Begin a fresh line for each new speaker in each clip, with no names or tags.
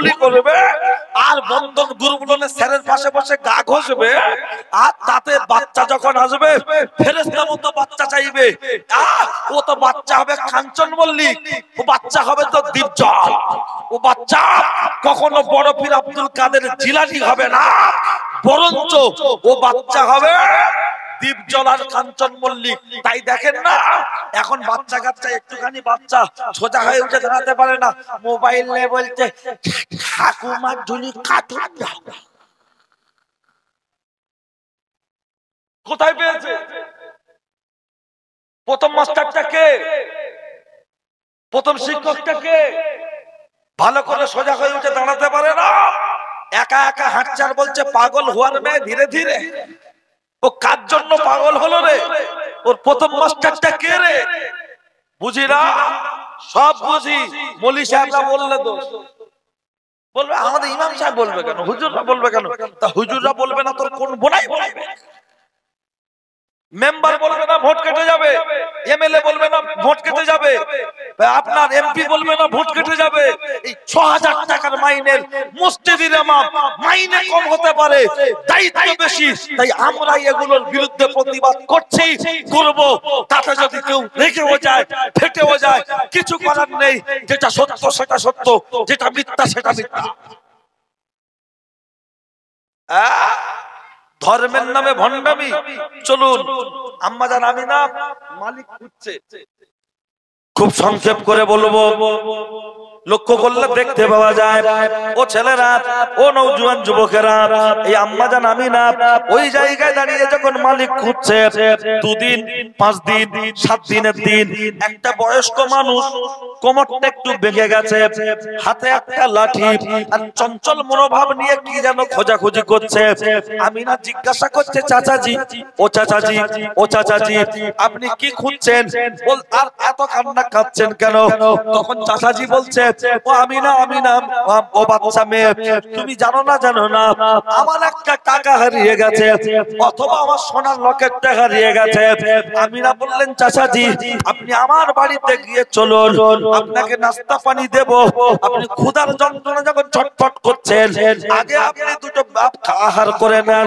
হুলুলি করবে আর বন্ধন গুরুগুলোনে স্যারের পাশে বসে গা ঘষবে আর তাতে বাচ্চা যখন আসবে ফেরেশতা মতো বাচ্চা চাইবে ও তো বাচ্চা হবে কাঞ্চন মল্লিক ও বাচ্চা হবে তো দীপজল ও বাচ্চা কখনো বড় পীর আব্দুল কাদের জিলানী হবে না বরঞ্চ ও বাচ্চা হবে দীপজল আর কাঞ্চন মল্লিক তাই দেখেন না এখন বাচ্চা কাচ্চা একটুখানি বাচ্চা সোজা হয়ে উঠে দাঁড়াতে পারে না মোবাইল নিয়ে বলছে ঠাকুমার ঝুলি কাটুন দাও কোথায় পেয়েছে প্রথম মাস্টারটা কে প্রথম শিক্ষকটা কে ভালো করে সোজা হয়ে উঠে দাঁড়াতে পারে না একা একা হাঁটছে আর বলছে পাগল হওয়ার মেয়ে ধীরে ধীরে ও কার জন্য পাগল হলো রে ওর প্রথম মাস্টারটা কে রে বুঝি না সব বুঝি মৌলী সাহেবরা বললে দোষ বলবে আমাদের ইমাম সাহেব বলবে কেন হুজুররা বলবে কেন তা হুজুররা বলবে না তোর কোন বোনাই বলবে মেম্বার বলবে না ভোট কেটে যাবে এমএলএ বলবে না ভোট কেটে যাবে আপনার এমপি বলবে না ভোট কেটে যাবে এই ৬০০০ টাকার মাইনের মসজিদের ইমাম মাইনে কম হতে পারে দায়িত্ব বেশি তাই আমরা এগুলোর বিরুদ্ধে প্রতিবাদ করছি করব তাতে যদি কেউ রেখেও যায় ফেটেও যায় কিছু করার নেই যেটা সত্য সেটা সত্য যেটা মিথ্যা সেটা মিথ্যা ধর্মের নামে ভণ্ডামি চলুন আম্মাজান আমিনা মালিক খুঁজছে খুব সংক্ষেপ করে বলবো লক্ষ্য করলে দেখতে পাওয়া যায় ও ছেলেরা ও নওজোয়ান যুবকেরা এই আম্মাজান আমিনা ওই জায়গায় দাঁড়িয়ে যখন মালিক খুঁজছে 2 দিন 5 দিন 7 দিনের দিন একটা বয়স্ক মানুষ কোমরটা একটু বেঁকে গেছে হাতে একটা লাঠি আর চঞ্চল মনোভাব নিয়ে কি যেন খোঁজাখুঁজি করছে আমিনা জিজ্ঞাসা করছে চাচাজি ও চাচাজি ও চাচাজি আপনি কি খুঁজছেন বল আর এত কান্না কাঁদছেন কেন তখন চাচাজি বলছে ও আমিনা আমিনা ও বাচ্চা মেয়ে তুমি জানো না আমার একটা টাকা হারিয়ে গেছে অথবা আমার সোনার লকেটটা হারিয়ে গেছে আমিনা বললেন চাচাজি আপনি আমার বাড়িতে গিয়ে চলুন আপনাকে নাস্তা পানি দেব আপনি ক্ষুধার যন্ত্রণা যখন ছটফট করছেন আগে আপনি দুটো আহার করে নেন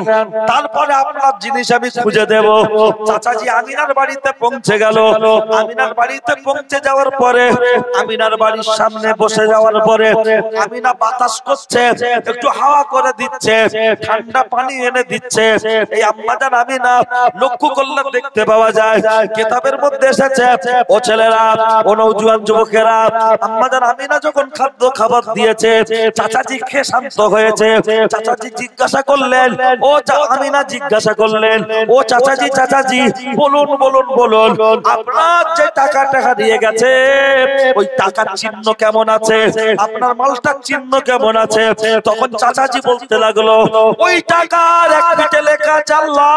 তারপরে আপনার জিনিস আমি খুঁজে দেব চাচাজি আমিনার বাড়িতে পৌঁছে গেল আমিনার বাড়িতে পৌঁছে যাওয়ার পরে আমিনার বাড়ির সামনে বসে যাওয়ার পরে আমিনা বাতাস করছে একটু হাওয়া করে দিচ্ছে ঠান্ডা পানি এনে দিচ্ছে এই আম্মাজান আমিনা লক্ষ্য করলে দেখতে পাওয়া যায় কিতাবের মধ্যে এসেছে ও ছেলেরা ও নওজোয়ান যুবকেরা আম্মাজান আমিনা যখন খাদ্য খাবার দিয়েছে চাচাজি খেয়ে শান্ত হয়েছে চাচাজি জিজ্ঞাসা করলেন ও আমিনা জিজ্ঞাসা করলেন ও চাচাজি চাচাজি বলুন বলুন বলুন আপনার যে টাকাটা হারিয়ে গেছে ওই টাকার চিহ্ন কেমন আছে আপনার মালটার চিহ্ন কেমন আছে তখন চাচাজি বলতে লাগলো ওই টাকার এক পিঠে লেখা আছে আল্লাহ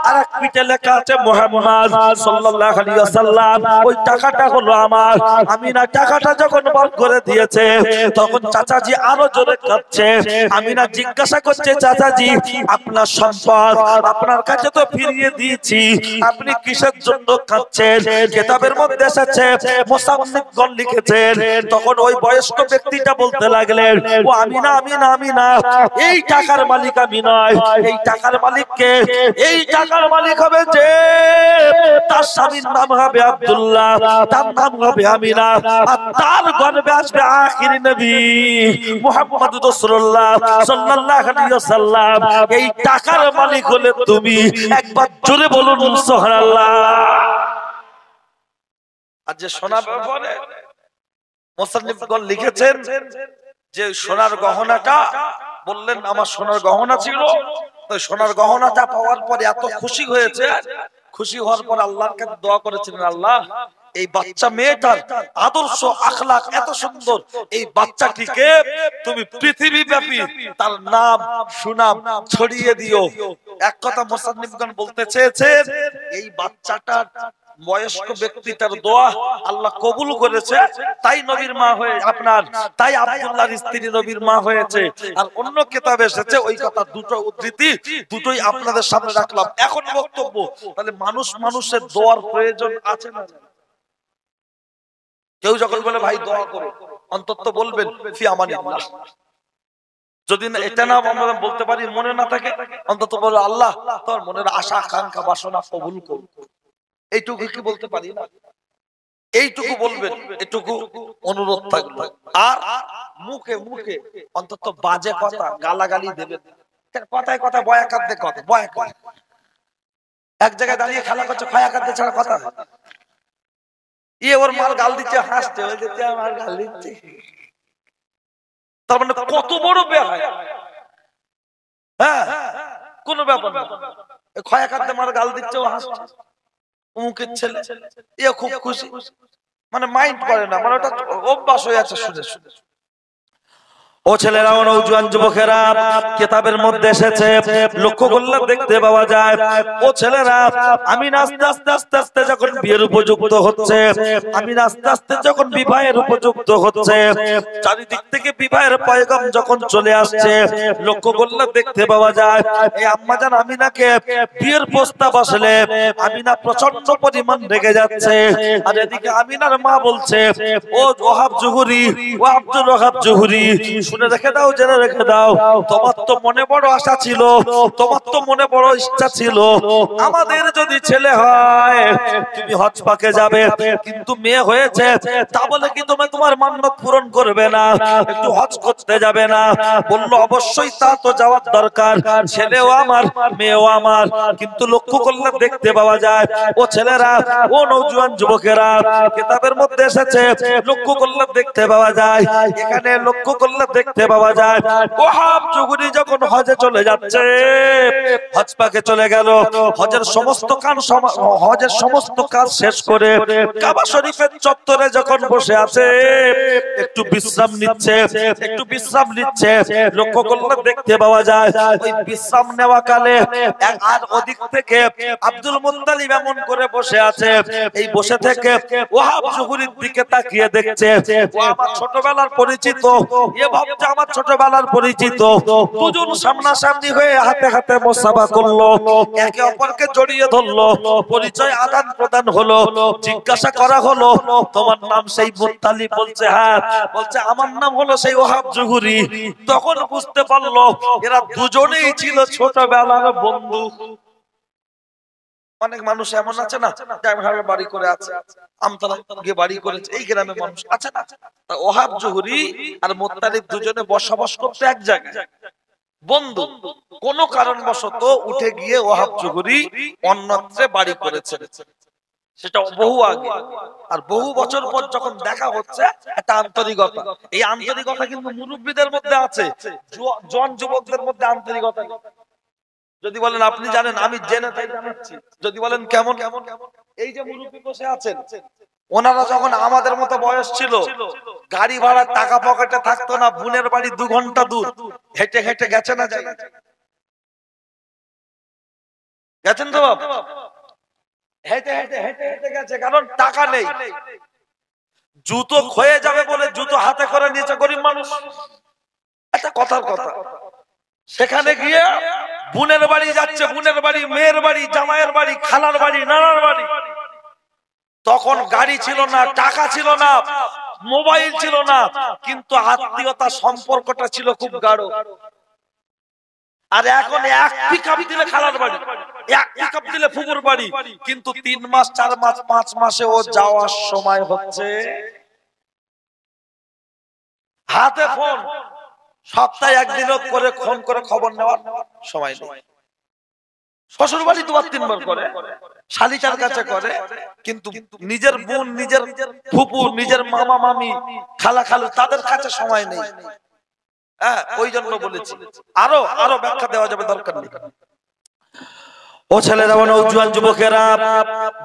আর এক পিঠে লেখা আছে মুহাম্মদ সাল্লাল্লাহু আলাইহি ওয়াসাল্লাম ওই টাকাটা হলো আমার আমিনা টাকাটা যখন বার করে দিয়েছে তখন চাচাজি আরো জোরে কাঁদছে আমিনা জিজ্ঞাসা করছে চাচাজি আপনার সম্পদ আপনার কাছে তো ফিরিয়ে দিয়েছি আপনি কিসের জন্য কাঁদছেন কিতাবের মধ্যে এসেছে মুসান্নিফগণ লিখেছেন তখন ওই বয়স্ক ব্যক্তিটা বলতে লাগলেন ও আমিনা আমিনা আমিনা এই টাকার মালিক আমি নয় এই টাকার মালিক কে এই টাকার মালিক হবে যে তার স্বামীর নাম হবে আব্দুল্লাহ তার নাম হবে আমিনা আর তার গর্ভে আসবে আখির নবী মুহাম্মদ রাসূলুল্লাহ সাল্লাল্লাহু আলাইহি ওয়াসাল্লাম এই টাকার মালিক হলে তুমি একবার জোরে বলুন সুবহানাল্লাহ আর যে সোনা ব্যাপারে মুসান্নিফগণ লিখেছেন যে সোনার গহনাটা বললেন আমার সোনার গহনা ছিল তো সোনার গহনাটা পাওয়ার পরে এত খুশি হয়েছে খুশি হওয়ার পর আল্লাহর কাছে দোয়া করেছিলেন আল্লাহ এই বাচ্চা মেয়েটার আদর্শ আখলাক এত সুন্দর এই বাচ্চাটিকে তুমি পৃথিবীব্যাপী তার নাম সুনাম ছড়িয়ে দিও এক কথা মুসান্নিফগণ বলতে চেয়েছেন এই বাচ্চাটার বয়স্ক ব্যক্তিটার দোয়া আল্লাহ কবুল করেছে তাই নবীর মা হয়ে আপনার তাই আব্দুল্লাহর স্ত্রী নবীর মা হয়েছে আর অন্য কিতাবে এসেছে ওই কথা দুটো উদ্ধৃতি দুটোই আপনাদের সামনে রাখলাম এখন বক্তব্য তাহলে মানুষ মানুষের দোয়ার প্রয়োজন আছে না কেউ যখন বলে ভাই দোয়া করো অন্তত বলবেন ফি আমানিল্লাহ। যদি এটা না আমরা বলতে পারি, মনে না থাকে, অন্তত বলো আল্লাহ তোর মনের আশা আকাঙ্ক্ষা বাসনা কবুল করুন। এইটুকু কি বলতে পারি না? এইটুকু বলবেন, এটুকু অনুরোধ থাকলো। আর মুখে মুখে অন্তত বাজে কথা গালাগালি দেবেন। কথায় কথা বয়াকার দে কথা বয়াকার, এক জায়গায় দাঁড়িয়ে খেলা করছে খয়াকার দে ছাড়া কথা ইয়ে ওর মাল গাল দিচ্ছে হাসছে, ওই যে আমার গাল দিচ্ছে, তার মানে কত বড় বেহায়া। হ্যাঁ কোনো ব্যাপার না, খয়াকার দে মার গাল দিচ্ছে ও হাসছে, মুখের ছেলে এ খুব খুশি, মানে মাইন্ড করে না, মানে ওটা অভ্যাস হয়ে আছে শুনে শুনে। ও ছেলেরা ও নওজোয়ান যুবকেরা, কিতাবের মধ্যে এসেছে, লক্ষ্য করলে দেখতে পাওয়া যায়, ও ছেলেরা আমি আস্তে আস্তে আস্তে আস্তে যখন বিয়ের উপযুক্ত হচ্ছে, আমি আস্তে আস্তে যখন বিবাহের উপযুক্ত হচ্ছে, চারিদিক থেকে বিবাহের পয়গাম যখন চলে আসছে, লক্ষ্য করলে দেখতে পাওয়া যায় এই আম্মাজান আমিনাকে বিয়ের প্রস্তাব আসলে আমিনা প্রচন্ড পরিমাণ রেগে যাচ্ছে। আর এদিকে আমিনার মা বলছে, ও ওহাব জুহুরি, ও আব্দুল ওহাব জুহুরি, শুনে রেখে দাও, জেনে রেখে দাও, তোমার তো মনে বড় আশা ছিল, তোমার তো মনে বড় ইচ্ছা ছিল, আমাদের যদি ছেলে হয় তুমি হজ পাকে যাবে, কিন্তু মেয়ে হয়েছে তা বলে কি তুমি তোমার মান্যত পূরণ করবে না, একটু হজ করতে যাবে না? বললো অবশ্যই তা তো যাওয়ার দরকার, ছেলেও আমার মেয়েও আমার। কিন্তু লক্ষ্য করলে দেখতে পাওয়া যায়, ও ছেলেরা ও নওজোয়ান যুবকেরা, কিতাবের মধ্যে এসেছে, লক্ষ্য করলে দেখতে পাওয়া যায়, এখানে লক্ষ্য করলে দেখতে পাওয়া যায় ওহাব জুহুরি যখন হজে চলে যাচ্ছে, হজ পাকে চলে গেল, হজের সমস্ত কাজ শেষ করে কাবা শরীফের চত্বরে যখন বসে আছে, একটু বিশ্রাম নিচ্ছে, একটু বিশ্রাম নিচ্ছে, লক্ষ্য করলে দেখতে পাওয়া যায় ওই বিশ্রাম নেওয়া কালে আর ওদিক থেকে আব্দুল মুত্তালিব এমন করে বসে আছে, এই বসে থেকে ওহাব জুহুরির দিকে তাকিয়ে দেখছে, ও আমার ছোটবেলার পরিচিত, এ ভাবছে আমার ছোটবেলার পরিচিত, দুজন সামনাসামনি হয়ে হাতে হাতে মুসাফা করলো, একে অপরকে জড়িয়ে ধরলো, পরিচয় আদান প্রদান হলো, জিজ্ঞাসা করা হলো তোমার নাম? সেই মুত্তালিব বলছে হ্যাঁ, বলছে আমার নাম হলো সেই ওহাব জুহুরি। তখন বুঝতে পারলো এরা দুজনেই ছিল ছোটবেলার বন্ধু। অনেক মানুষ এমন আছে না, বাড়ি করে আছে, আমতলা গিয়ে বাড়ি করেছে, এই গ্রামে মানুষ আছে না, ওহাব জুহুরি আর মুত্তালিব দুজনে বসবাস করতে এক জায়গায়, বন্ধু। কোন কারণবশত উঠে গিয়ে ওহাব জুহুরি অন্যত্রে বাড়ি করেছে, সেটা বহু আগে। আর বহু বছর পর যখন দেখা হচ্ছে, একটা আন্তরিকতা, এই আন্তরিকতা কিন্তু মুরব্বীদের মধ্যে আছে, জন যুবকদের মধ্যে আন্তরিকতা। যদি বলেন আপনি জানেন, আমি জেনে তাই জানাচ্ছি। যদি বলেন কেমন, এই যে মুরব্বী বসে আছেন, ওনারা যখন আমাদের মতো বয়স ছিল, গাড়ি ভাড়ার টাকা পকেটে থাকতো না, বোনের বাড়ি 2 ঘন্টা দূর, হেঁটে হেঁটে গেছে না, যাই গেছেন তো বাবা, হেঁটে হেঁটে হেঁটে হেঁটে গেছে, কারণ টাকা নেই, জুতো ক্ষয়ে যাবে বলে জুতো হাতে করে নিয়েছে গরিব মানুষ, একটা কথার কথা। সেখানে গিয়ে বোনের বাড়ি যাচ্ছে, বোনের বাড়ি, মেয়ের বাড়ি, জামাইয়ের বাড়ি, খালার বাড়ি, নানার বাড়ি। তখন গাড়ি ছিল না, টাকা ছিল না, মোবাইল ছিল না, কিন্তু আত্মীয়তা সম্পর্কটা ছিল খুব গাঢ়। আর এখন এক পিকআপ দিলে খালার বাড়ি, এক পিকআপ দিলে ফুপুর বাড়ি, কিন্তু 3 মাস 4 মাস 5 মাসে ও যাওয়ার সময় হচ্ছে হাতে ফোন, সপ্তাহে একদিনও করে ফোন করে খবর নেওয়ার সময় নেই। শ্বশুর বাড়ি 2-3 বার করে, শালিচার কাছে করে, কিন্তু নিজের বোন, নিজের ফুপু, নিজের মামা মামি, খালা খালু, তাদের কাছে সময় নেই। হ্যাঁ, ওই জন্য বলেছি, আরো ব্যাখ্যা দেওয়া যাবে, দরকার নেই। ও ছেলেরা ও নওজোয়ান যুবকেরা,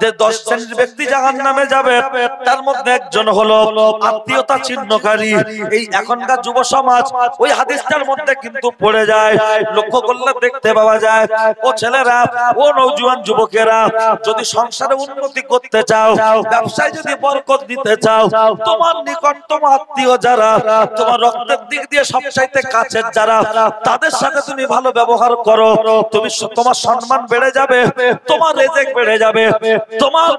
যে 10 শ্রেণীর ব্যক্তি জাহান্নামে যাবে, তার মধ্যে একজন হলো আত্মীয়তা ছিন্নকারী। এই এখনকার যুব সমাজ ওই হাদিসটার মধ্যে কিন্তু পড়ে যায়। লক্ষ্য করলে দেখতে পাওয়া যায়, ও ছেলেরা ও নওজোয়ান যুবকেরা, যদি সংসারে উন্নতি করতে চাও, ব্যবসায় যদি বরকত দিতে চাও, তোমার নিকটতম আত্মীয় যারা, তোমার রক্তের দিক দিয়ে সবচাইতে কাছের যারা, তাদের সাথে তুমি ভালো ব্যবহার করো, তুমি তোমার সম্মান বেড়ে যাবে, তোমার রিজিক বেড়ে যাবে, তোমার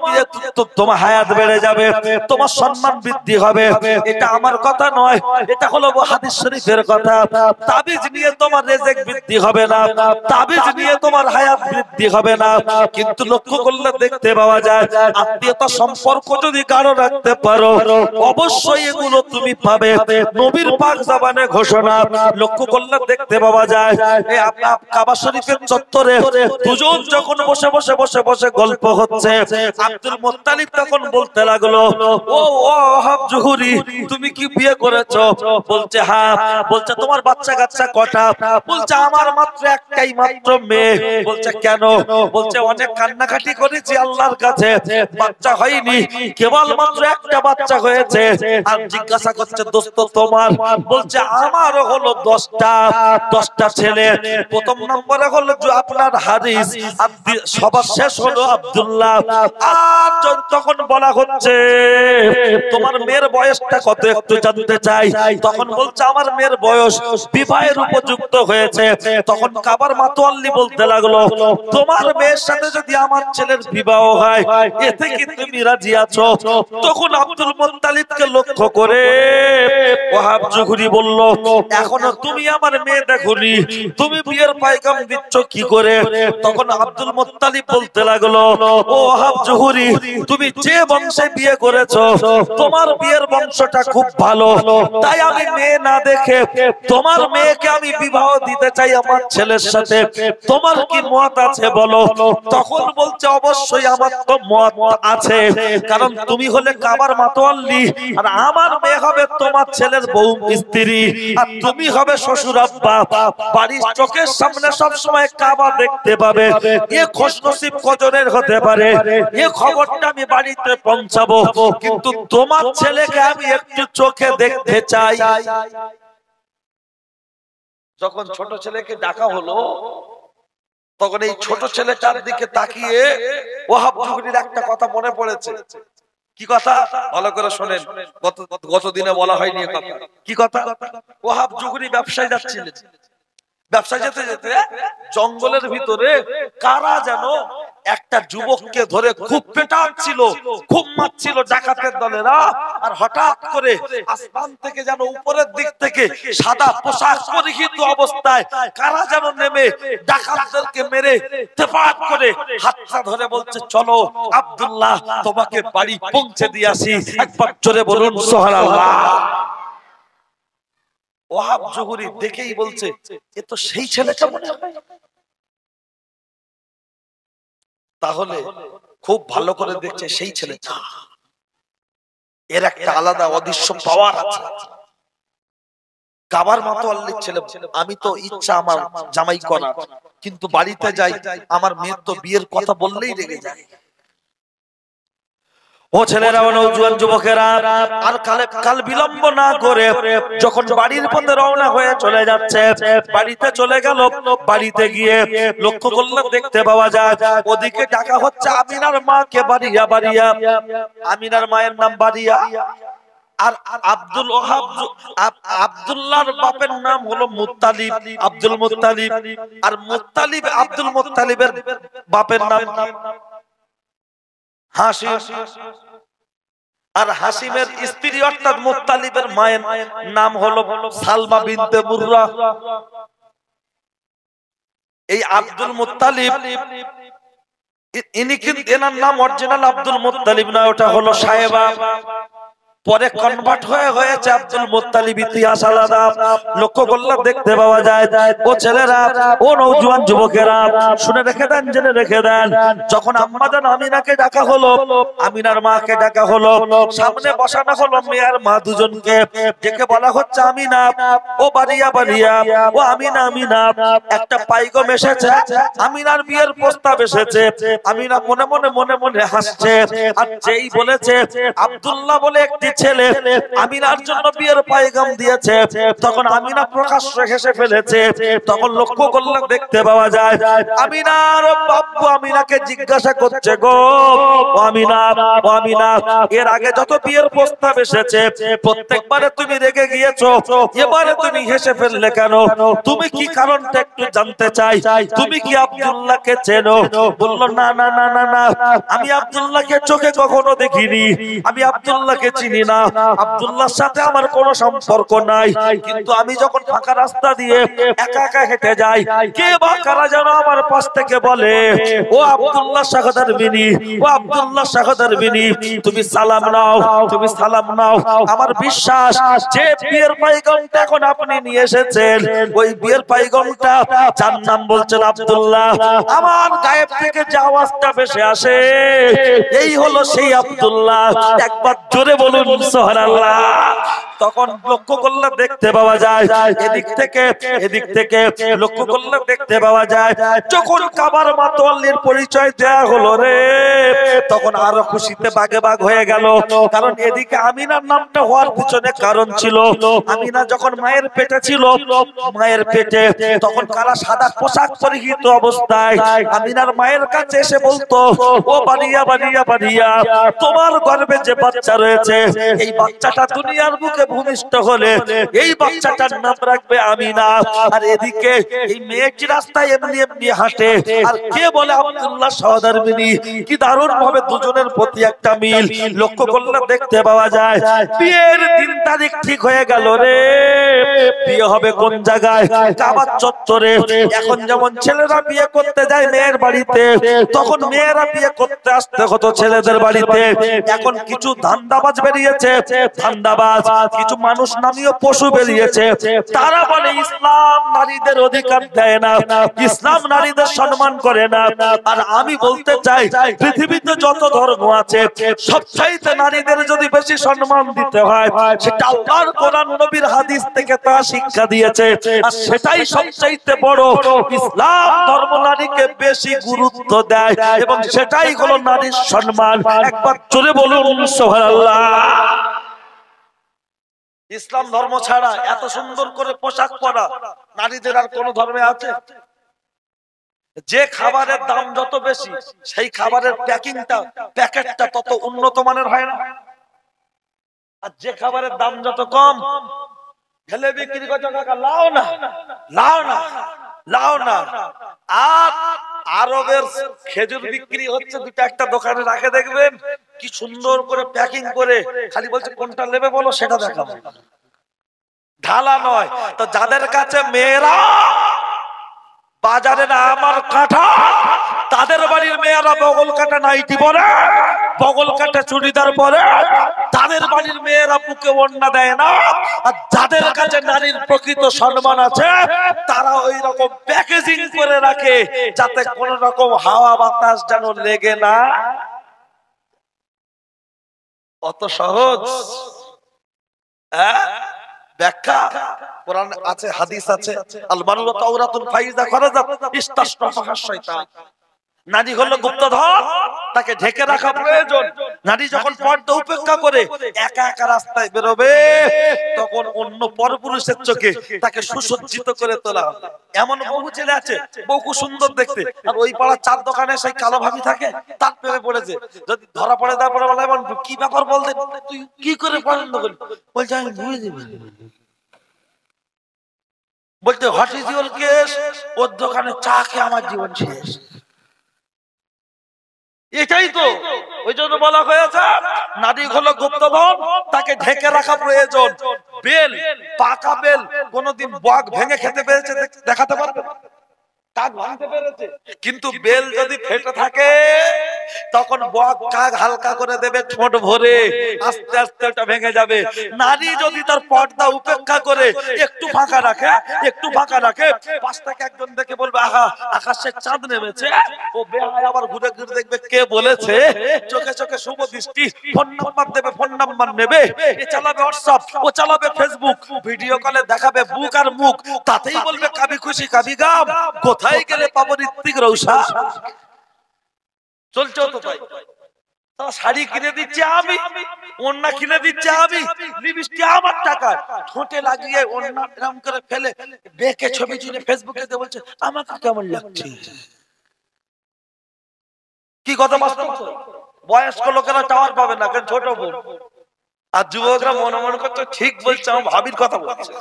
তোমার হায়াত বেড়ে যাবে, তোমার সম্মান বৃদ্ধি হবে। এটা আমার কথা নয়, এটা হলো হাদিস শরীফের কথা। তাবিজ নিয়ে তোমার রিজিক বৃদ্ধি হবে না, তাবিজ নিয়ে তোমার হায়াত বৃদ্ধি হবে না, কিন্তু লক্ষ্য করলে দেখতে পাওয়া যায় আত্মীয়তা সম্পর্ক যদি কারো রাখতে পারো অবশ্যই এগুলো তুমি পাবে। নবীর পাক জবানে ঘোষণা। লক্ষ্য করলে দেখতে পাওয়া যায় এই কাবা শরীফের চত্বরে দুজন যখন বসে বসে বসে বসে গল্প হচ্ছে, আব্দুল মুত্তালিব তখন বলতে লাগলো, ও ওহাব জুহুরি, তুমি কি বিয়ে করেছো? বলছে হ্যাঁ। বলছে তোমার বাচ্চা কাচ্চা কটা? বলছে আমার মাত্র একটাই মাত্র মেয়ে। বলছে কেন? বলছে অনেক কান্নাকাটি করেছি আল্লাহর কাছে, বাচ্চা হয়নি, কেবল মাত্র একটা বাচ্চা হয়েছে। আর জিজ্ঞাসা করছে দোস্ত তোমার? বলছে আমারও হলো 10টা ছেলে। প্রথম নম্বরে হলো আপনার হারিস, সবার শেষ হলো আব্দুল্লাহ। আর তখন বলা হচ্ছে তোমার মেয়ের বয়সটা কত একটু জানতে চাই। তখন বলছে আমার মেয়ের বয়স বিবাহের উপযুক্ত হয়েছে। তখন কাবার মাতোয়াল্লি বলতে লাগলো, তোমার মেয়ের সাথে যদি আমার ছেলের বিবাহ হয় এতে কি তুমি রাজি আছো? তখন আব্দুল মুত্তালিবকে লক্ষ্য করে ওহাব জুহরি বলল, এখনো তুমি আমার মেয়ে দেখোনি, তুমি বিয়ের পায়গাম দিচ্ছ কি করে? তখন আব্দুল মুত্তালিব বলতে লাগলো, ও ওহাব জুহরি, তুমি যে বংশে বিয়ে করেছো তোমার বিয়ের বংশটা খুব ভালো, তাই আমি মেয়ে না দেখে তোমার মেয়েকে আমি বিবাহ দিতে চাই আমার ছেলের সাথে। তোমার কি মত আছে বলো? তখন বলছে অবশ্যই আমার তো মত আছে, কারণ তুমি হলে কাবার মাতোয়াল্লি আর আমার মেয়ে হবে তোমার ছেলের বউ স্ত্রী, আর তুমি হবে শ্বশুর আব্বা। বাড়ির চোখের সামনে সব সময় কাবা দেখতে পাবে। এ খুশনসিব কজনের হতে পারে? এ খবরটা আমি বাড়িতে পৌঁছাবো, কিন্তু তোমার ছেলেকে আমি একটু চোখে দেখতে চাই। যখন ছোট ছেলেকে ডাকা হলো তখন এই ছোট ছেলেটার দিকে তাকিয়ে ওহাব জুহরির একটা কথা মনে পড়েছে। কি কথা? ভালো করে শোনেন, গত দিনে বলা হয়নি কথা। কি কথা? ওহাব জুহরি ব্যবসায় যাচ্ছিলেন, ব্যবসায় যেতে যেতে জঙ্গলের ভিতরে কারা যেন একটা যুবককে ধরে খুব পেটাচ্ছিল, খুব মারছিল ডাকাতের দলেরা। আর হঠাৎ করে আসমান থেকে যেন উপরের দিক থেকে সাদা পোশাক পরিহিত অবস্থায় কারা যেন নেমে ডাকাতদেরকে মেরে তেপাত করে হাতটা ধরে বলছে, চলো আব্দুল্লাহ তোমাকে বাড়ি পৌঁছে দিয়ে আসি। একবার জোরে বলুন সুবহানাল্লাহ। ওহাব জুহরি দেখেই বলছে, এ তো সেই ছেলেটা মনে হয়। তাহলে খুব ভালো করে দেখছে সেই ছেলেটা, এর একটা আলাদা অদৃশ্য পাওয়ার আছে। কাবার মাতোয়াল্লির ছেলে, আমি তো ইচ্ছা আমার জামাই করা, কিন্তু বাড়িতে যাই আমার মেয়ের তো বিয়ের কথা বললেই রেগে যায়। ও ছেলেরা, ও নওজোয়ান যুবকেরা, আর কাল বিলম্ব না করে যখন বাড়ির পথে রওনা হয়ে চলে যাচ্ছে, বাড়িতে চলে গেল। বাড়িতে গিয়ে লক্ষ্য করলে দেখতে পাওয়া যায় ওদিকে ডাকা হচ্ছে আমিনার মাকে, বাড়িয়া বাড়িয়া। আমিনার মায়ের নাম বাড়িয়া, আর আব্দুল ওহাব আব্দুল্লাহর বাপের নাম হলো মুত্তালিব, আব্দুল মুত্তালিব। আর মুত্তালিব আব্দুল মুত্তালিবের বাপের নাম হাশিম, আর হাশিমের স্ত্রী অর্থাৎ মুত্তালিবের মায়ের নাম হলো সালমা বিনতে মুররা। এই আব্দুল মুত্তালিব ইনি কিন্তু এনার নাম অরিজিনাল আব্দুল মুত্তালিব না, ওটা হলো সাহেবা। পরে কনভার্ট হয়েছে আব্দুল মুত্তালিব, ইতিহাস আলাদা। লক্ষ্য করলে দেখতে পাওয়া যায়। ও ছেলেরা, ও নওজোয়ান যুবকেরা, শুনে রেখে দেন, জেনে রেখে দেন। যখন আম্মাজান আমিনাকে ডাকা হলো, আমিনার মাকে ডাকা হলো, সামনে বসানো হলো মেয়ের মা দুজনকে, ডেকে বলা হচ্ছে আমিনা, ও বাড়িয়া বাড়িয়া, ও আমিনা আমিনা, একটা পাইগম এসেছে, আমিনার বিয়ের প্রস্তাব এসেছে। আমিনা মনে মনে হাসছে, আর যেই বলেছে আব্দুল্লাহ বলে একটি ছেলে আমিনার জন্য বিয়ের পয়গাম দিয়েছে, তখন আমিনা প্রকাশ্যে হেসে ফেলেছে। তখন লক্ষ্য করলে দেখতে পাওয়া যায় আমিনার বাপ্পু আমিনাকে জিজ্ঞাসা করছে, গো আমিনা, আমিনা, এর আগে যত বিয়ের প্রস্তাব এসেছে প্রত্যেকবারে তুমি রেগে গিয়েছো, এবারে তুমি হেসে ফেললে কেন? তুমি কি কারণটা একটু জানতে চাই। তুমি কি আব্দুল্লাহকে চেনো? বলল, না না না না না, আমি আব্দুল্লাহকে চোখে কখনো দেখিনি, আমি আব্দুল্লাহকে চিনি না, আব্দুল্লাহর সাথে আমার কোনো সম্পর্ক নাই। কিন্তু আমি যখন ফাঁকা রাস্তা দিয়ে একা একা হেঁটে যাই, কে বা কারা যেন আমার পাশ থেকে বলে, ও আব্দুল্লাহ শাহাদার বিনি, ও আব্দুল্লাহ শাহাদার বিনি, তুমি সালাম নাও, তুমি সালাম নাও। আমার বিশ্বাস যে বিয়ের পয়গামটা এখন আপনি নিয়ে এসেছেন, ওই বিয়ের পয়গামটা যার নাম বলছেন আব্দুল্লাহ, আমার গায়েব থেকে যে আওয়াজটা ভেসে আসে, এই হলো সেই আব্দুল্লাহ। একবার জোরে বলুন সুবহানাল্লাহ। তখন লক্ষ্য করলে দেখতে পাওয়া যায় এদিক থেকে লক্ষ্য করলে দেখতে পাওয়া যায় যখন কাবার মাতোয়াল্লির পরিচয় দেয়া হলো রে, তখন আরো খুশিতে বাগে বাগ হয়ে গেল। কারণ এদিকে আমিনার নামটা হওয়ার পিছনে কারণ ছিল, আমিনা যখন মায়ের পেটে ছিল, মায়ের পেটে তখন কারা সাদা পোশাক পরিহিত অবস্থায় আমিনার মায়ের কাছে এসে বলতো, ও বানিয়া বানিয়া বানিয়া, তোমার গর্ভে যে বাচ্চা রয়েছে, এই বাচ্চাটা দুনিয়ার বুকে ভূমিষ্ঠ হলে এই বাচ্চাটার নাম রাখবে আমিনা। আর এদিকে এই মেয়েটি রাস্তায় এমনি এমনি হাঁটে, আর কে বলে আব্দুল্লাহ শাহাদার বিনি। কি দারুণ ভাবে দুজনের প্রতি একটা মিল লক্ষ্য করলে দেখতে পাওয়া যায়। বিয়ের দিন তারিখ ঠিক হয়ে গেল রে। বিয়ে হবে কোন জায়গায়? কাবার চত্বরে। এখন যেমন ছেলেরা বিয়ে করতে যায় মেয়ের বাড়িতে, তখন মেয়েরা বিয়ে করতে আসতে হতো ছেলেদের বাড়িতে। এখন কিছু ধান্দাবাজ বেরিয়েছে, ধান্দাবাজ কিছু মানুষ নামীয় পশু বেরিয়েছে, তারা বলে ইসলাম নারীদের অধিকার দেয় না, ইসলাম নারীদের সম্মান করে না। আর আমি বলতে চাই পৃথিবীতে যত ধর্ম আছে সবচাইতে নারীদের যদি বেশি সম্মান দিতে হয়, সেটা আল্লাহর কোরআন নবীর হাদিস থেকে তা শিক্ষা দিয়েছে। আর সেটাই সবচাইতে বড়, ইসলাম ধর্ম নারীকে বেশি গুরুত্ব দেয় এবং সেটাই হলো নারীর সম্মান। একবার জোরে বলুন সুবহানাল্লাহ। ইসলাম ধর্ম ছাড়া এত সুন্দর করে পোশাক পরা নারীদের আর কোন ধর্মে আছে? যে খাবারের দাম যত বেশি, সেই খাবারের প্যাকেটটা তত উন্নত মানের হয় না। আর যে খাবারের দাম যত কম, ঢেলে বিক্রি করছে, লাও না লাও না লাও না। আর আরবের খেজুর বিক্রি হচ্ছে, দুটো একটা দোকানে রাখে দেখবেন কি সুন্দর করে প্যাকিং করে, খালি বলছে কোনটা নেবে বলো সেটা দেখাবো, ঢালা নয়। তো যাদের কাছে মেয়েরা বাজারে না আমার কাঁঠা, তাদের বাড়ির মেয়েরা বগল কাটা নাইটি পরে, বগল কাটা চুড়িদার পরে, তাদের বাড়ির মেয়েরা বুকে ওড়না দেয় না। আর যাদের কাছে নারীর প্রকৃত সম্মান আছে, তারা ওই রকম প্যাকেজিং করে রাখে যাতে কোন রকম হাওয়া বাতাস যেন লেগে না। অত সহজ ব্যাখ্যা কোরআন আছে, হাদিস আছে। আল মারু তাওরাতুন ফাইজা খারাজাত ইস্তাশরাফা শাইতান। নারী হলো গুপ্তধন, তাকে ঢেকে রাখা প্রয়োজন। নারী যখন পর্দা উপেক্ষা করে একা একা রাস্তায় বেরোবে, তখন অন্য পরপুরুষের চোখে তাকে সুসজ্জিত করে তোলা হবে। এমন বহু ছেলে আছে, বহু সুন্দর দেখতে, আর ওই পাড়ার চার দোকানে সেই কালো ভাবি থাকে, তার প্রেমে পড়েছে। যদি ধরা পড়ে, তারপরে বলে কি ব্যাপার বলতে, তুই কি করে পছন্দ করলি? বলছে আমি বুঝে দিবি। বলতে হোয়াট ইজ ইউর কেস? ওর দোকানে চা খেয়ে আমার জীবন শেষ। এটাই তো, ওই জন্য বলা হয়েছে নারী হলো গুপ্তধন, তাকে ঢেকে রাখা প্রয়োজন। বেল, পাকা বেল কোনদিন বক ভেঙে খেতে পেরেছে দেখাতে পারবে? কাক ভাঙতে পেরেছে? কিন্তু বেল যদি ফেটে থাকে, তখন বক কাক হালকা করে দেবে ঠোঁট ভরে, আস্তে আস্তে ওটা ভেঙে যাবে। নারী যদি তার পর্দা উপেক্ষা করে একটু ফাঁকা রাখে, একটু ফাঁকা রাখে, পাশ থেকে একজন দেখে বলবে আহা আকাশে চাঁদ নেমেছে, ও বেহায় আবার ঘুরে ঘুরে দেখবে কে বলেছে, চোখে চোখে শুভ দৃষ্টি, ফোন নাম্বার দেবে, ফোন নাম্বার নেবে, এ চালাবে হোয়াটসঅ্যাপ, ও চালাবে ফেসবুক, ভিডিও কলে দেখাবে বুক আর মুখ, তাতেই বলবে কাবি খুশি কাবি গাম, কোথায় গেলে পাবো ঋত্বিক রৌশন। চলছে তো তাই। শাড়ি কিনে দিচ্ছে আমি, ওড়না কিনে দিচ্ছে আমি, লিপস্টিক আমার টাকা, ঠোঁটে লাগিয়ে ওড়না এরকম করে ফেলে বেঁকে ছবি তুলে ফেসবুকে দিয়ে বলছে আমাকে কেমন লাগছে। কি কথা বাস্তব? বয়স্ক লোকেরা টাওয়ার পাবে না, কারণ ছোট বোন। আর যুবকরা মনে মনে করতে ঠিক বলছে, আমার ভাবির কথা বলছে।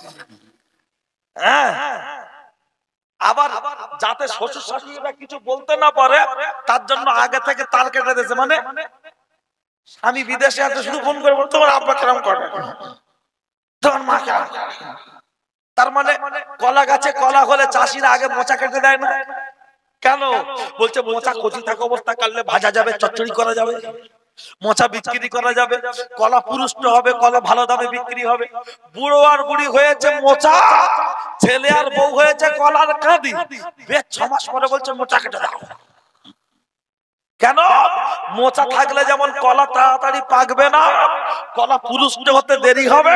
হ্যাঁ, আবার যাতে শ্বশুর শাশুড়িরা কিছু বলতে না পারে তার জন্য আগে থেকে তার কেটে দিয়েছে। মানে স্বামী বিদেশে আছে, শুধু ফোন করে বলতো তোমার আব্বা কেমন করে, তোমার মা কেমন। তার মানে কলা গাছে কলা হলে চাষিরা আগে মোচা কেটে দেয় না কেন? বলছে মোচা কচি থাকা অবস্থা কাটলে ভাজা যাবে, চচ্চড়ি করা যাবে, মোচা বিক্রি করা যাবে, কলা পুরুষ্ট হবে, কলা ভালো দামে বিক্রি হবে। বুড়ো আর বুড়ি হয়েছে মোচা, ছেলে আর বউ হয়েছে কলার কাঁদি। বেশ 6 মাস পরে বলছে মোচা কেটে দাও। কেন? মোচা থাকলে যেমন কলা তাড়াতাড়ি পাকবে না, কলা পুরুষ্ট হতে দেরি হবে।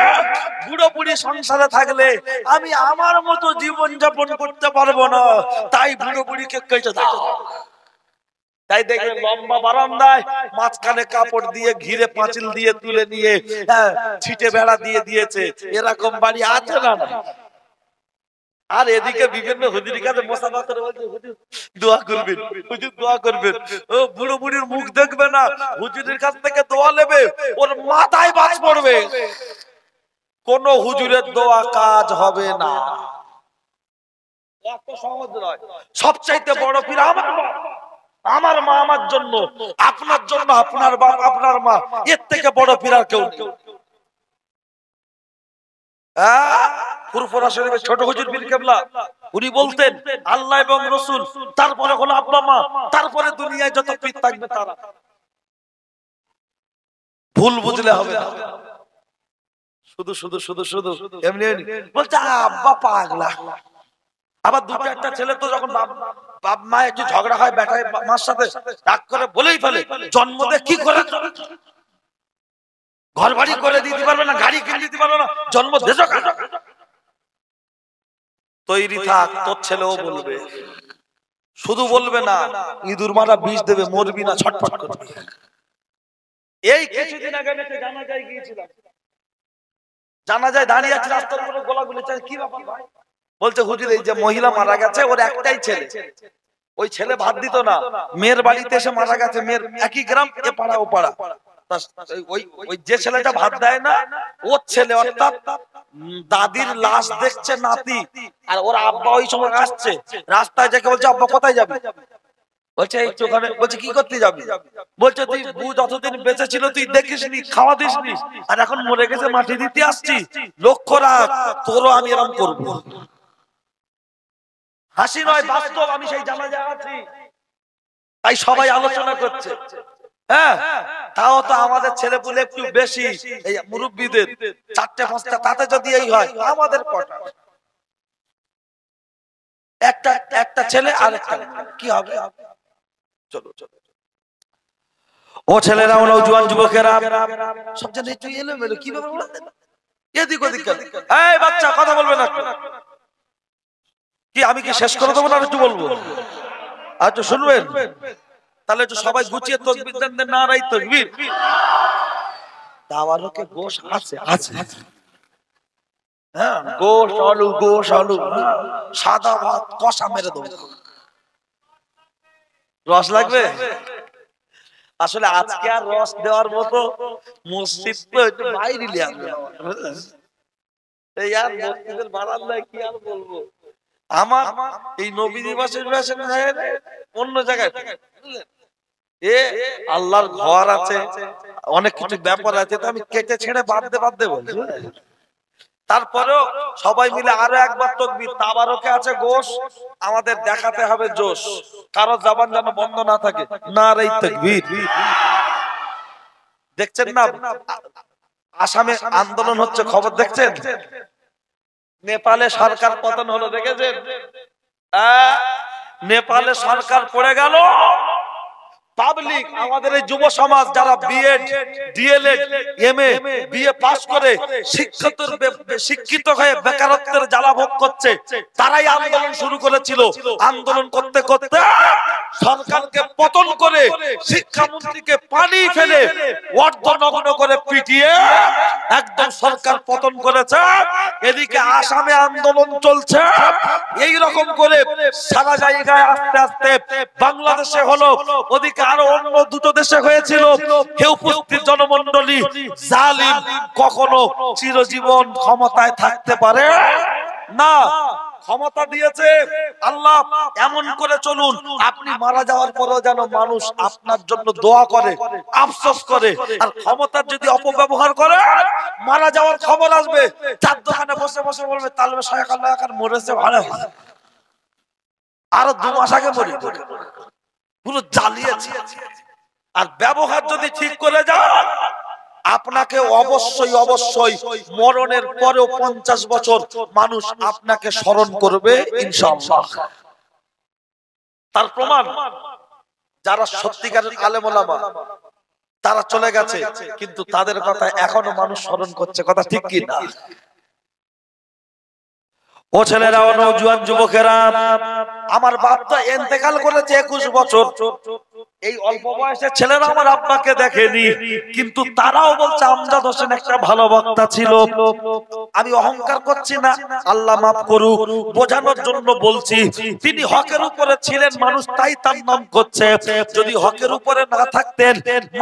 বুড়ো বুড়ি সংসারে থাকলে আমি আমার মতো জীবন যাপন করতে পারবো না, তাই বুড়ো বুড়িকে কেটে দাও। তাই দেখবেন লম্বা বারান্দায় মাঝখানে কাপড় দিয়ে ঘিরে পাঁচিল দিয়ে তুলে নিয়ে ছিটে বেড়া দিয়ে দিয়েছে। এরকম বাড়ি আছে না? আর এদিকে বিভিন্ন হুজুরের কাছে মোসাফা করে বলছে হুজুর দোয়া করবেন, হুজুর দোয়া করবেন। ও বুড়ো বুড়ির মুখ দেখবে না, হুজুরের কাছ থেকে দোয়া নেবে, ওর মাথায় বাজ পড়বে। কোন হুজুরের দোয়া কাজ হবে না। এত সহজ নয়। সবচাইতে বড় পীর আমার বাপ, আমার মা আমার জন্য, আপনার জন্য আপনার বাপ আপনার মা, এর থেকে বড় পীর আর কেউ নেই। ফুরফুরা শরীফের ছোট হুজুর পীর কেবলা উনি বলতেন আল্লাহ এবং রাসূল, তারপরে হলো আব্বা মা, তারপরে দুনিয়ায় যত পীর থাকবে তারা। ভুল বুঝলে হবে না। শুধু শুধু শুধু শুধু এমনি বলছে আব্বা পাগলা। আবার দুটো একটা ছেলে তো যখন বাপ মা একটু ঝগড়া হয় বেটায় মার সাথে, রাগ করে বলেই ফেলে জন্ম দিয়ে কি করে ঘর বাড়ি করে দিতে পারবে না, গাড়ি কিনে দিতে পারবে না, জন্ম দেশ তৈরি থাক। তোর ছেলেও বলবে, শুধু বলবে না, ইঁদুর মারা বিষ দেবে, মরবি না, ছটফট করবি। এই কিছুদিন আগে আমি জানাজায় গিয়েছিলাম, জানাজায় দাঁড়িয়ে আছে রাস্তার উপরে, গোলাগুলি চাই। কি ব্যাপার ভাই? বলছে হুজুর এই যে মহিলা মারা গেছে ওর একটাই ছেলে, ওই ছেলে ভাত দিত না, মেয়ের বাড়িতে এসে মারা গেছে, মেয়ের একই গ্রাম, এ পাড়া ও পাড়া। ওই যে ছেলেটা ভাত দেয় না ওর ছেলে, অর্থাৎ দাদির লাশ দেখছে নাতি, আর ওর আব্বা ওই সময় আসছে, রাস্তায় যাকে বলছে আব্বা কোথায় যাবে? বলছে একটু ওখানে। বলছে কি করতে যাবি? বলছে তুই বউ যতদিন বেঁচে ছিল তুই দেখিসনি, খাওয়া দিসনি, আর এখন মরে গেছে মাটি দিতে আসছি, লক্ষ্য রাখ তোরও আমি এরকম করবো। হাসি নয়, বাস্তব। আমি সেই জানাজায় আছি, তাই সবাই আলোচনা করছে। হ্যাঁ, তাও তো আমাদের ছেলেপুলে একটু বেশি, এই মুরব্বীদের 4টে 5টা, তাতে যদি এই হয় আমাদের কটা? একটা ছেলে আর একটা, কি হবে? চলো চলো ও ছেলেরা, নওজোয়ান যুবকেরা সব জানে তুই এলোমেলো কি ব্যাপার বলতে এদিক ওদিক। এই বাচ্চা কথা বলবে না কি? আমি কি শেষ করে দেবো না একটু বলবো? আচ্ছা শুনবেন তাহলে একটু সবাই গুছিয়ে তাকবীর দেন, নারায়ে তাকবীর। দাওয়ারকে গোশ আছে আছে, হ্যাঁ গোশ আলু, গোশ আলু, সাদা ভাত কষা মেরে দেবো। রস লাগবে? আসলে আজকে আর রস দেওয়ার মতো মসজিদ তো একটু বাইরে নিয়ে আসবে। এই আর মসজিদের বারান্দায় কি আর বলবো। আমার এই নবী দিবসের অন্য জায়গায় এ আল্লাহর ঘর আছে, অনেক কিছু ব্যাপার আছে, তো আমি কেটে ছেড়ে বাদ দে বলছি। তারপরেও সবাই মিলে আরো একবার তাকবীর। তাবারকে আছে গোশ, আমাদের দেখাতে হবে জোশ, কারো জবান যেন বন্ধ না থাকে। নারায়ে তাকবীর। দেখছেন না আসামে আন্দোলন হচ্ছে, খবর দেখছেন? নেপালে সরকার পতন হলো, দেখেছেন? নেপালে সরকার পড়ে গেল, পাবলিক আমাদের এই যুব সমাজ যারা BEd, DElEd, MA, BA pass করে শিক্ষিত হয়ে বেকারত্বের জ্বালা ভোগ করছে, তারাই আন্দোলন শুরু করেছিল। আন্দোলন করতে করতে সরকারকে পতন করে শিক্ষামন্ত্রীকে পানি ফেলে অর্ধনগ্ন করে পিটিয়ে একদম সরকার পতন করেছে। এদিকে আসামে আন্দোলন চলছে। এই রকম করে সারা জায়গায় আস্তে আস্তে বাংলাদেশে হলো, ওদিকে আরো অন্য দুটো দেশে হয়েছিল। কেউ উপস্থিত জনমন্ডলী, জালিম কখনো চিরজীবন ক্ষমতায় থাকতে পারে না। ক্ষমতা দিয়েছে আল্লাহ, এমন করে চলুন আপনি মারা যাওয়ার পরেও যেন মানুষ আপনার জন্য দোয়া করে, আফসোস করে। আর ক্ষমতার যদি অপব্যবহার করে, মারা যাওয়ার খবর আসবে, চার দোকানে বসে বসে বলবে তালবে শায়েখ আল্লাহ এখন মরেছে, ভালো আরো 2 মাস আগে মরি, পুরো জ্বালিয়েছে। আর ব্যবহার যদি ঠিক করে যান, আপনাকে অবশ্যই অবশ্যই মরণের পরেও 50 বছর মানুষ আপনাকে স্মরণ করবে ইনশাআল্লাহ। তার প্রমাণ যারা সত্যিকারের আলেম ওলামা তারা চলে গেছে, কিন্তু তাদের কথা এখনো মানুষ স্মরণ করছে। কথা ঠিক কি না? ও ছেলেরা, ও নওজোয়ান যুবকেরা, আমার বাপ তো ইন্তেকাল করেছে 21 বছর। এই অল্প বয়সের ছেলেরা আমার আব্বাকে দেখেনি, কিন্তু তারাও বলছে আমজাদ হোসেন একটা ভালো বক্তা ছিল। আমি অহংকার করছি না, আল্লাহ মাফ করুক, বোঝানোর জন্য বলছি। তিনি হকের উপরে ছিলেন, মানুষ তাই তার নাম করছে। যদি হকের উপরে না থাকতেন,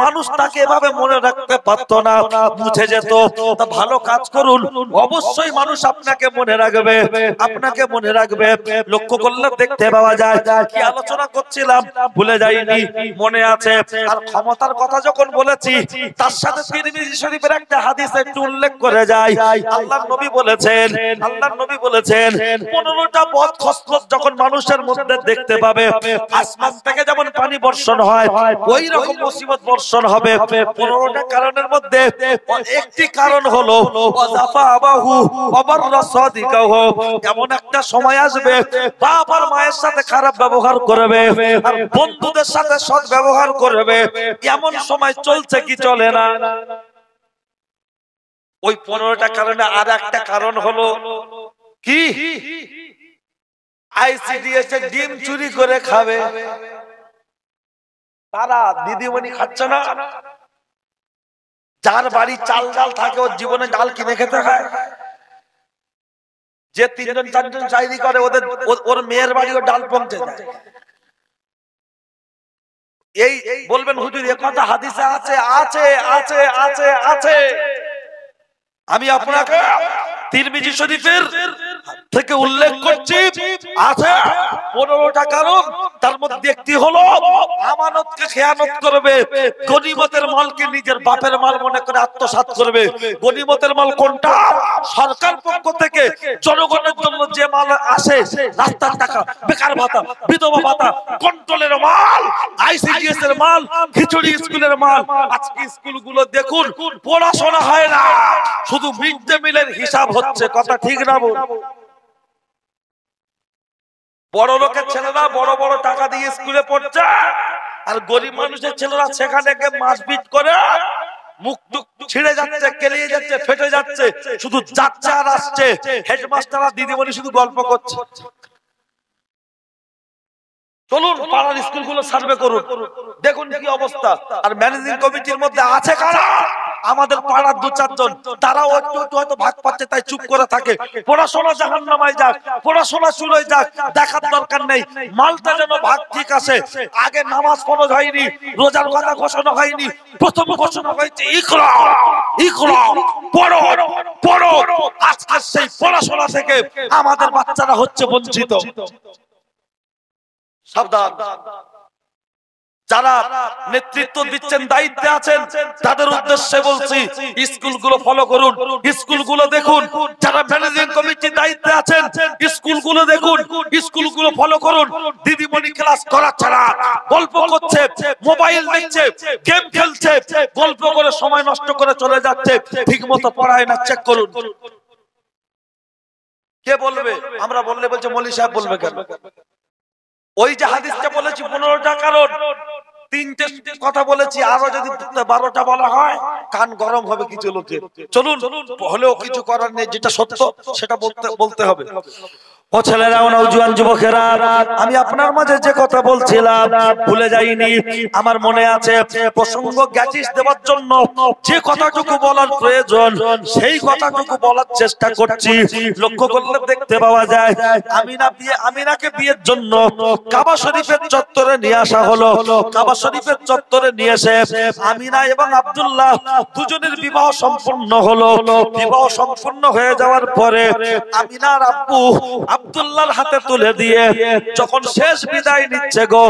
মানুষ তাকে এভাবে মনে রাখতে পারতো না, মুছে যেত। তা ভালো কাজ করুন, অবশ্যই মানুষ আপনাকে মনে রাখবে, আপনাকে মনে রাখবে। লক্ষ্য করলে দেখতে পাওয়া যায় কি আলোচনা করছিলাম, ভুলে যাইনি, মনে আছে। আর ক্ষমতার কথা যখন বলেছি, তার সাথে তিরমিজি শরীফের একটা হাদিস একটু উল্লেখ করে যায়। আল্লাহর নবী বলেছেন, আল্লাহর নবী বলেছেন 15টা বদ খসলত যখন মানুষের মধ্যে দেখতে পাবে, আসমান থেকে যেমন পানি বর্ষণ হয়, ওই রকম মুসিবত বর্ষণ হবে। 15টা কারণের মধ্যে একটি কারণ হলো ওয়াজাফা আবাহু ওয়াবাররা সাদিকাহু। এমন একটা সময় আসবে, বাপ আর মায়ের সাথে খারাপ ব্যবহার করবে, আর বন্ধুদের সাথে সৎ ব্যবহার করবে। এমন সময় চলছে কি চলে না? ওই 15টা কারণে আর একটা কারণ হলো কি, আইসিডিএস এর ডিম চুরি করে খাবে তারা, দিদিমণি খাচ্ছে না। যার বাড়ি চাল ডাল থাকে, ওর জীবনে ডাল কিনে খেতে হয়। যে 3জন 4জন চাকরি করে, ওর মেয়ের বাড়ি ও ডাল পৌঁছে যায়। এই বলবেন হুজুর এ কথা হাদিসে আছে? আছে আছে আছে আছে। আমি আপনাকে তিরমিজি শরীফের থেকে উল্লেখ করছি, আছে 15টা কারণ। তার মধ্যে একটি হলো আমানতকে খেয়ানত করবে, গনিমতের মালকে নিজের বাপের মাল মনে করে আত্মসাৎ করবে। গনিমতের মাল কোনটা? সরকার পক্ষ থেকে জনগণের জন্য যে মাল আসে, রাস্তার টাকা, বেকার ভাতা, বিধবা ভাতা, কন্ট্রোলের মাল, আইসিডিএস এর মাল, খিচুড়ি স্কুলের মাল। আজকে স্কুলগুলো দেখুন, পড়াশোনা হয় না, শুধু মিড ডে মিলের হিসাব হচ্ছে। কথা ঠিক না? বড় লোকের ছেলেরা বড় বড় টাকা দিয়ে স্কুলে পড়ছে, আর গরিব মানুষের ছেলেরা সেখানে গিয়ে মারপিট করে, মুখ টুক ছিঁড়ে যাচ্ছে, কেলিয়ে যাচ্ছে, ফেটে যাচ্ছে, শুধু যাচ্ছে আর আসছে। হেডমাস্টাররা দিদিমণি শুধু গল্প করছে। চলুন পাড়ার স্কুলগুলো সার্ভে করুন, দেখুন কি অবস্থা। আর ম্যানেজিং কমিটির মধ্যে আছে কারা? আমাদের পাড়ার 2-4 জন, তারাও একটু একটু হয়তো ভাগ পাচ্ছে, তাই চুপ করে থাকে। পড়াশোনা জাহান্নামায় যাক, পড়াশোনা চুলোয় যাক, দেখার দরকার নেই। মালটা যেন ভাগ ঠিক আছে। আগে নামাজ ফরজ হয়নি, রোজার কথা ঘোষণা হয়নি, প্রথম ঘোষণা হয়েছে ইকরা, ইকরা, পড়ো পড়ো। আজকে সেই পড়াশোনা থেকে আমাদের বাচ্চারা হচ্ছে বঞ্চিত। সাবধান। যারা নেতৃত্ব দিচ্ছেন, দায়িত্বে আছেন, তাদের উদ্দেশ্যে বলছি স্কুলগুলো ফলো করুন, স্কুলগুলো দেখুন। যারা ম্যানেজিং কমিটির দায়িত্বে আছেন, স্কুলগুলো দেখুন, স্কুলগুলো ফলো করুন। দিদিমণি ক্লাস করাচ্ছে না, গল্প করছে, মোবাইল দেখছে, গেম খেলছে, গল্প করে সময় নষ্ট করে চলে যাচ্ছে, ঠিকমতো পড়ায় না, চেক করুন। কে বলবে? আমরা বললে বলছে মৌলী সাহেব বলবে কেন? ওই যে হাদিসটা বলেছি 15টা কারণ, তিনটে কথা বলেছি, আরো যদি 12টা বলা হয় কান গরম হবে কিছু লোকের। চলুন, হলেও কিছু করার নেই, যেটা সত্য সেটা বলতে হবে। ও ছেলেরা, ও নওজোয়ান যুবকেরা, আমি আপনার মাঝে যে কথা বলছিলাম ভুলে যাইনি, আমার মনে আছে। প্রসঙ্গ গ্যাচিস দেওয়ার জন্য যে কথাটুকু বলার প্রয়োজন সেই কথাটুকু বলার চেষ্টা করছি। লক্ষ্য করলে দেখতে পাওয়া যায় আমিনাকে বিয়ের জন্য কাবা শরীফের চত্বরে নিয়ে আসা হলো। কাবা শরীফের চত্বরে নিয়ে এসে আমিনা এবং আব্দুল্লাহ দুজনের বিবাহ সম্পন্ন হলো। বিবাহ সম্পন্ন হয়ে যাওয়ার পরে আমিনার আব্বু আব্দুল্লাহর হাতে তুলে দিয়ে যখন শেষ বিদায় নিচ্ছে গো,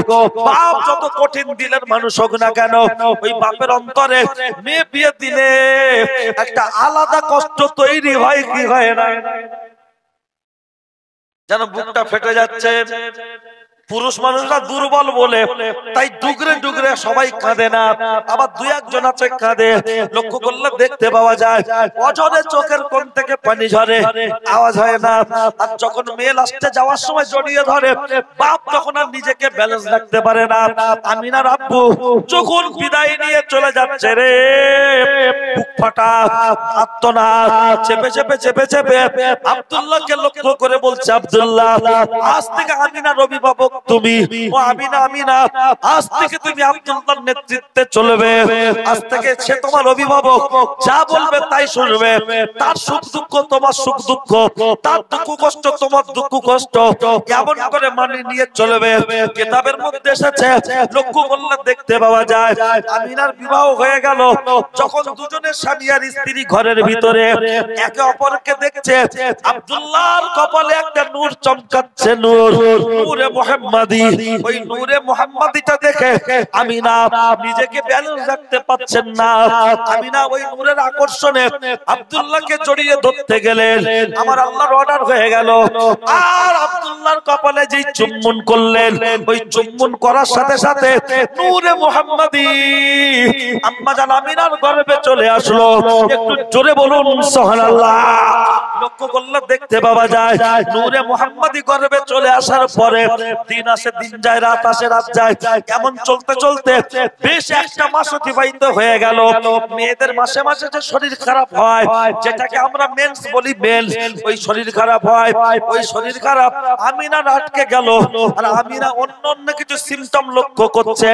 বাপ যত কঠিন দিলের মানুষ হোক না কেন, ওই বাপের অন্তরে মেয়ে বিয়ে দিলে একটা আলাদা কষ্ট তৈরি হয় কি হয় না, যেন বুকটা ফেটে যাচ্ছে। পুরুষ মানুষরা দুর্বল বলে তাই ডুগরে ডুগরে সবাই কাঁদে না, আবার দুই একজন আছে কাঁদে। লক্ষ্য করলে দেখতে পাওয়া যায় অঝরে চোখের কোণ থেকে পানি ঝরে, আওয়াজ হয় না। আর যখন মেয়ে লাস্টে যাওয়ার সময় জড়িয়ে ধরে বাপ, তখন আর নিজেকে ব্যালেন্স রাখতে পারে না। আমিনার আব্বু যখন বিদায় নিয়ে চলে যাচ্ছে রে, বুক ফাটা আত্মনাদ, চেপে চেপে চেপে চেপে আব্দুল্লাহকে লক্ষ্য করে বলছে, আব্দুল্লাহ আজ থেকে আমিনার অভিভাবক তুমি। ও আমিনা, আমিনা আজ থেকে তুমি আব্দুল্লাহর নেতৃত্বে চলবে। আজ থেকে সে তোমার অভিভাবক, যা বলবে তাই শুনবে। তার সুখ দুঃখ তোমার সুখ দুঃখ, তার দুঃখ কষ্ট তোমার দুঃখ কষ্ট, এমন করে মানিয়ে নিয়ে চলবে। কিতাবের মধ্যে এসেছে, লক্ষ্য করলে দেখতে পাওয়া যায় আমিনার বিবাহ হয়ে গেল। যখন দুজনের স্বামী আর স্ত্রী ঘরের ভিতরে একে অপরকে দেখছে, আব্দুল্লাহর কপালে একটা নূর চমকাচ্ছে, নূরে মুহাম্মাদি। ওই নূরে মুহাম্মাদিটা দেখে আমিনা নিজেকে ব্যালেন্স রাখতে পারছেন না। আমিনা ওই নূরের আকর্ষণে আব্দুল্লাহকে জড়িয়ে ধরতে গেলেন, আমার আল্লাহর অর্ডার হয়ে গেল। আর আব্দুল্লাহর কপালে যেই চুম্বন করলেন, ওই চুম্বন করার সাথে সাথে নূরে মুহাম্মাদি আম্মা জান আমিনার গর্ভে চলে আসলো। একটু জোরে বলুন সুবহানাল্লাহ। লক্ষ্য করলে দেখতে পাওয়া যায় নূরে মুহাম্মাদি গর্ভে চলে আসার পরে দিন আসে দিন যায়, রাত আসে রাত যায়, এমন চলতে চলতে বেশ একটা মাস অতিবাহিত হয়ে গেল। মেয়েদের মাসে মাসে যে শরীর খারাপ হয়, যেটাকে আমরা মেন্স বলি, মেন্স, ওই শরীর খারাপ হয়। ওই শরীর খারাপ আমিনা আটকে গেল। আর আমিনা অন্য অন্য কিছু সিমটম লক্ষ্য করছে।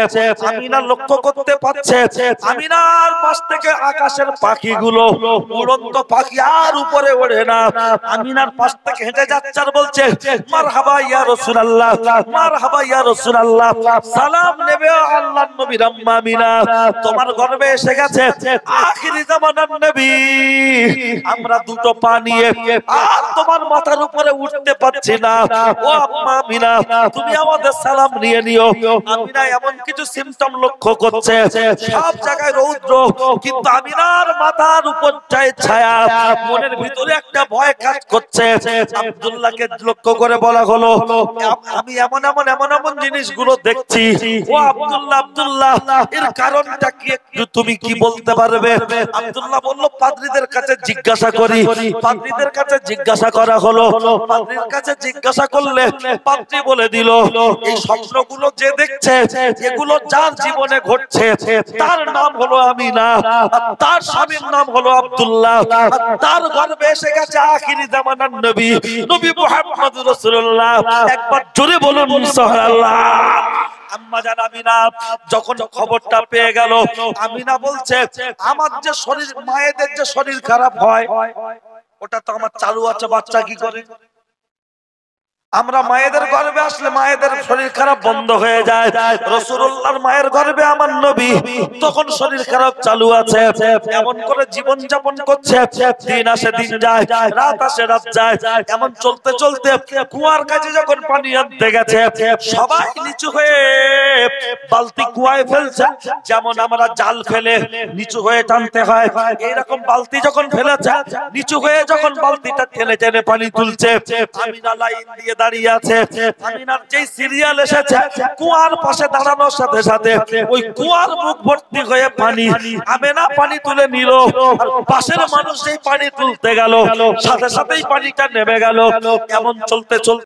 আমিনা লক্ষ্য করতে পারছে আমিনার পাশ থেকে আকাশের পাখিগুলো, উড়ন্ত পাখি আর উপরে ওড়ে না, আমিনার পাশ থেকে হেঁটে যাচ্ছে আর বলছে, মারহাবা ইয়া রাসূলুল্লাহ, মারহাবা ইয়া রাসূলুল্লাহ, সালাম নেবে আল্লাহর নবী আম্মা আমিনা, তোমার গর্ভে এসে গেছে আখিরি জামানার নবী। আমরা দুটো পা নিয়ে আর তোমার মাথার উপরে উঠতে পারছি না, ও আম্মা আমিনা তুমি আমাদের সালাম নিয়ে নিও। আমিনা এমন কিছু সিমটম লক্ষ্য করছে, সব জায়গায় রৌদ্র, কিন্তু আমিনার মাথার উপর ছায়া। মনের ভিতরে একটা ভয় কাজ করছে। আব্দুল্লাহকে লক্ষ্য করে বলা হলো, আমি এমন এমন এমন এমন জিনিসগুলো দেখছি, ও আব্দুল্লাহ, আব্দুল্লাহ এর কারণটা কি একটু তুমি কি বলতে পারবে? আব্দুল্লাহ বলল, পাদ্রীদের কাছে জিজ্ঞাসা করি। পাদ্রীদের কাছে জিজ্ঞাসা করা হলো। পাদ্রীর কাছে জিজ্ঞাসা করলে পাদ্রী বলে দিল, এই স্বপ্নগুলো যে দেখছে এগুলো যার জীবনে ঘটছে তার নাম হলো আমিনা, তার স্বামীর নাম হলো আব্দুল্লাহ, তার গর্ভে এসে গেছে আখিরি জামানার নবী, নবী মুহাম্মদ রাসূলুল্লাহ। একবার জোরে বলুন সুবহানাল্লাহ। আম্মা জান আমিনা যখন খবরটা পেয়ে গেল, আমিনা বলছে, আমার যে শরীর, মায়েদের যে শরীর খারাপ হয় ওটা তো আমার চালু আছে, বাচ্চা কি করে? আমরা মায়েদের গর্ভে আসলে মায়েদের শরীর খারাপ বন্ধ হয়ে যায়। রাসূলুল্লাহর মায়ের গর্ভে আমার নবী, তখন শরীর খারাপ চালু আছে। এমন করে জীবন যাপন করছে, দিন আসে দিন যায়, রাত আসে রাত যায়। এমন চলতে চলতে কুয়ার কাছে যখন পানি আনতে গেছে, সবাই নিচু হয়ে বালতি কুয়ায় ফেলছে। যেমন আমরা জাল ফেলে নিচু হয়ে টানতে হয়, এইরকম বালতি যখন ফেলেছে, নিচু হয়ে যখন বালতিটা টেনে টেনে পানি তুলছে, আমিনা লাইন দিয়ে দাঁড়িয়ে আছে। আমিনার যেই সিরিয়াল এসেছে, কুয়ার পাশে দাঁড়ানোর সাথে সাথে ওই কুয়ার মুখ ভর্তি হয়ে পানি, আমিনা পানি তুলে নিল। আর পাশের মানুষ সেই পানি তুলতে গেল, সাথে সাথেই পানিটা নেমে গেল। এমন চলতে চলতে